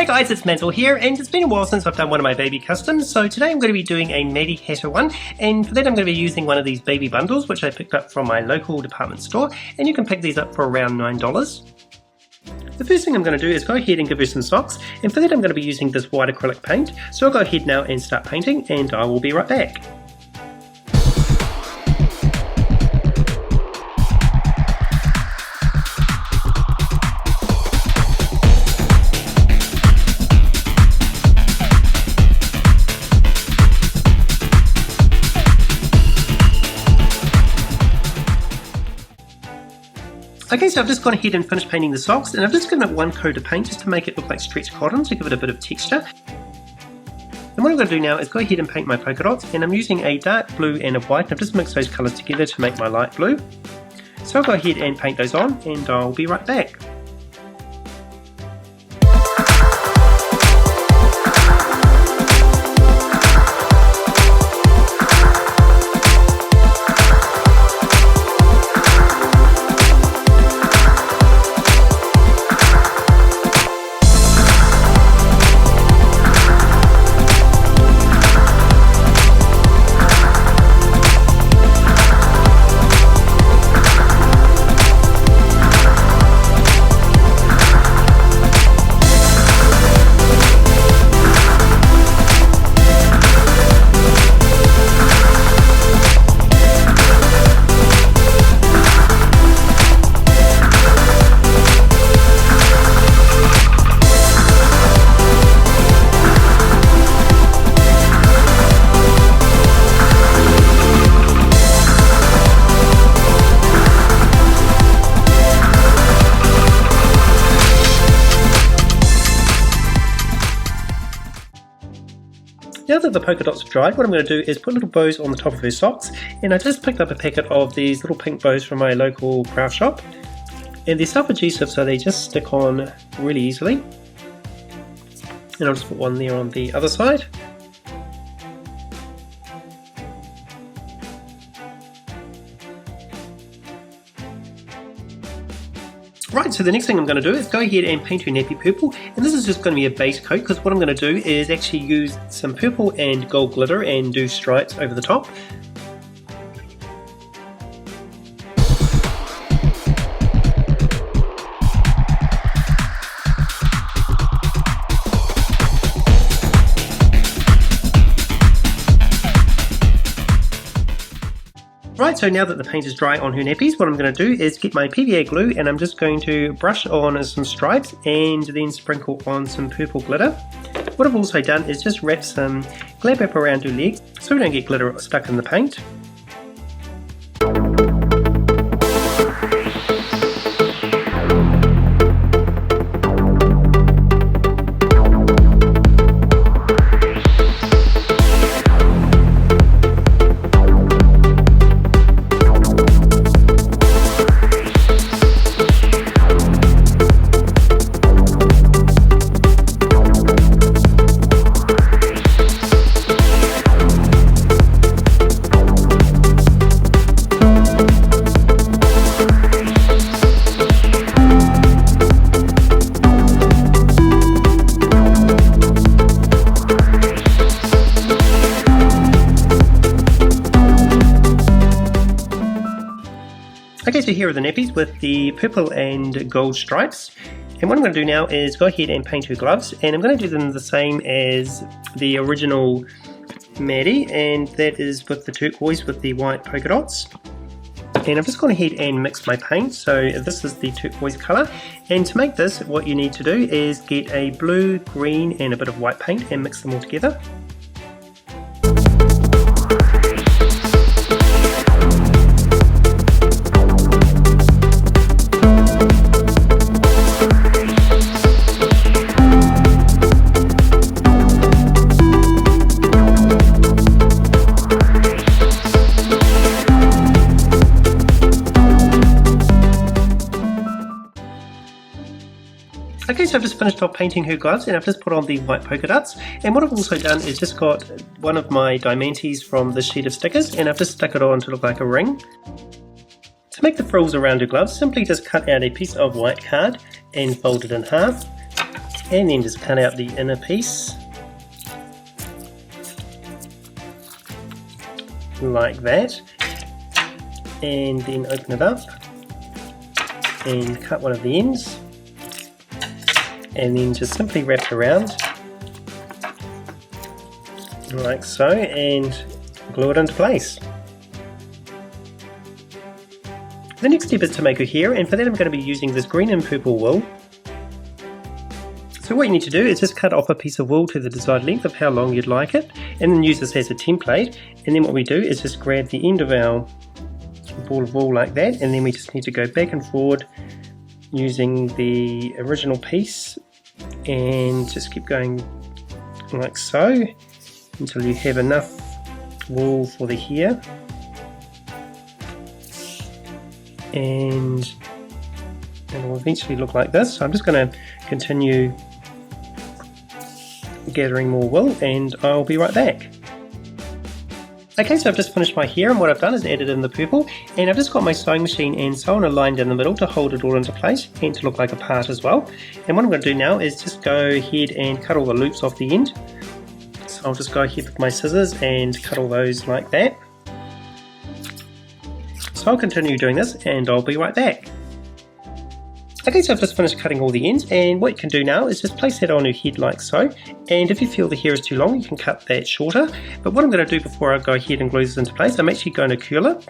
Hey guys, it's Mansell here, and it's been a while since I've done one of my baby customs, so today I'm going to be doing a Maddie Hatter one, and for that I'm going to be using one of these baby bundles which I picked up from my local department store, and you can pick these up for around $9. The first thing I'm going to do is go ahead and give her some socks, and for that I'm going to be using this white acrylic paint, so I'll go ahead now and start painting, and I will be right back. Okay, so I've just gone ahead and finished painting the socks, and I've just given it one coat of paint just to make it look like stretched cotton to give it a bit of texture. And what I'm going to do now is go ahead and paint my polka dots, and I'm using a dark blue and a white, and I've just mixed those colours together to make my light blue. So I'll go ahead and paint those on, and I'll be right back. Now that the polka dots have dried, what I'm going to do is put little bows on the top of her socks, and I just picked up a packet of these little pink bows from my local craft shop, and they're self-adhesive so they just stick on really easily. And I'll just put one there on the other side. Right, so the next thing I'm going to do is go ahead and paint her nappy purple, and this is just going to be a base coat because what I'm going to do is actually use some purple and gold glitter and do stripes over the top. Right, so now that the paint is dry on her nappies, what I'm going to do is get my PVA glue, and I'm just going to brush on some stripes and then sprinkle on some purple glitter. What I've also done is just wrap some glad wrap around her legs so we don't get glitter stuck in the paint. Okay, so here are the nappies with the purple and gold stripes, and what I'm going to do now is go ahead and paint her gloves, and I'm going to do them the same as the original Maddie, and that is with the turquoise with the white polka dots. And I've just gone ahead and mixed my paint, so this is the turquoise colour, and to make this what you need to do is get a blue, green and a bit of white paint and mix them all together. Okay, so I've just finished off painting her gloves, and I've just put on the white polka dots, and what I've also done is just got one of my diamantes from this sheet of stickers, and I've just stuck it on to look like a ring. To make the frills around your gloves, simply just cut out a piece of white card and fold it in half. and then just cut out the inner piece like that, and then open it up and cut one of the ends, and then just simply wrap it around like so and glue it into place. The next step is to make her hair, and for that I'm going to be using this green and purple wool. So what you need to do is just cut off a piece of wool to the desired length of how long you'd like it, and then use this as a template. And then what we do is just grab the end of our ball of wool like that, and then we just need to go back and forward using the original piece and just keep going like so until you have enough wool for the hair. And it will eventually look like this. So I'm just going to continue gathering more wool and I'll be right back. Okay, so I've just finished my hair, and what I've done is added in the purple, and I've just got my sewing machine and sewn a line down the middle to hold it all into place and to look like a part as well. And what I'm going to do now is just go ahead and cut all the loops off the end. So I'll just go ahead with my scissors and cut all those like that. So I'll continue doing this and I'll be right back. Okay, so I've just finished cutting all the ends, and what you can do now is just place that on your head like so, and if you feel the hair is too long you can cut that shorter. But what I'm going to do before I go ahead and glue this into place, I'm actually going to curl it.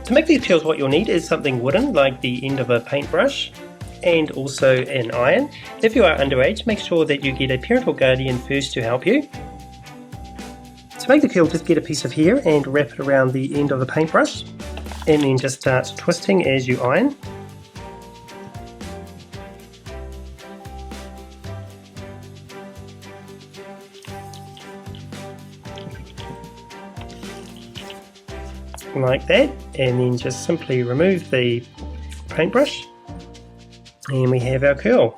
To make these curls what you'll need is something wooden like the end of a paintbrush and also an iron. If you are underage, make sure that you get a parent or guardian first to help you. To make the curl, just get a piece of hair and wrap it around the end of the paintbrush, and then just start twisting as you iron. Like that, and then just simply remove the paintbrush and we have our curl.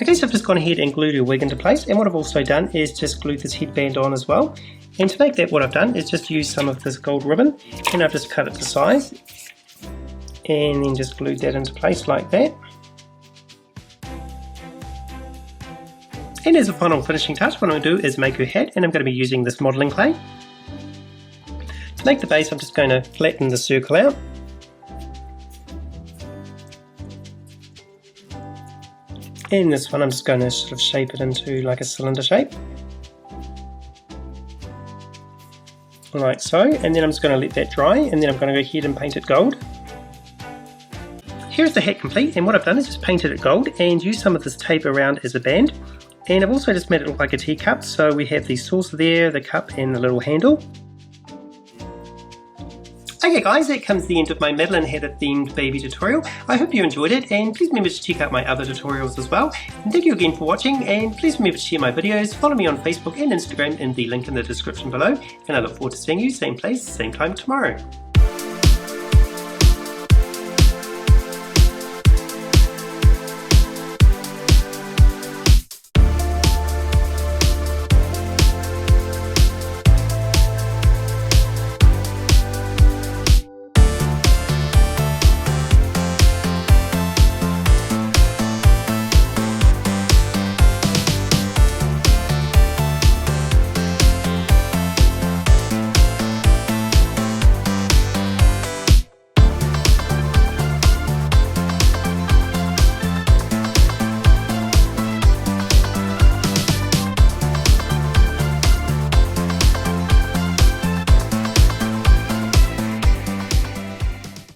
Okay, so I've just gone ahead and glued your wig into place, and what I've also done is just glued this headband on as well. And to make that, what I've done is just use some of this gold ribbon, and I've just cut it to size and then just glued that into place like that. And as a final finishing touch, what I'm going to do is make her hat, and I'm going to be using this modelling clay. To make the base, I'm just going to flatten the circle out. And this one I'm just going to sort of shape it into like a cylinder shape. Like so, and then I'm just going to let that dry, and then I'm going to go ahead and paint it gold. Here's the hat complete, and what I've done is just painted it gold and used some of this tape around as a band. And I've also just made it look like a teacup, so we have the saucer there, the cup and the little handle. Okay guys, that comes the end of my Madeline Hatter themed baby tutorial. I hope you enjoyed it, and please remember to check out my other tutorials as well. And thank you again for watching, and please remember to share my videos, follow me on Facebook and Instagram in the link in the description below, and I look forward to seeing you same place, same time tomorrow.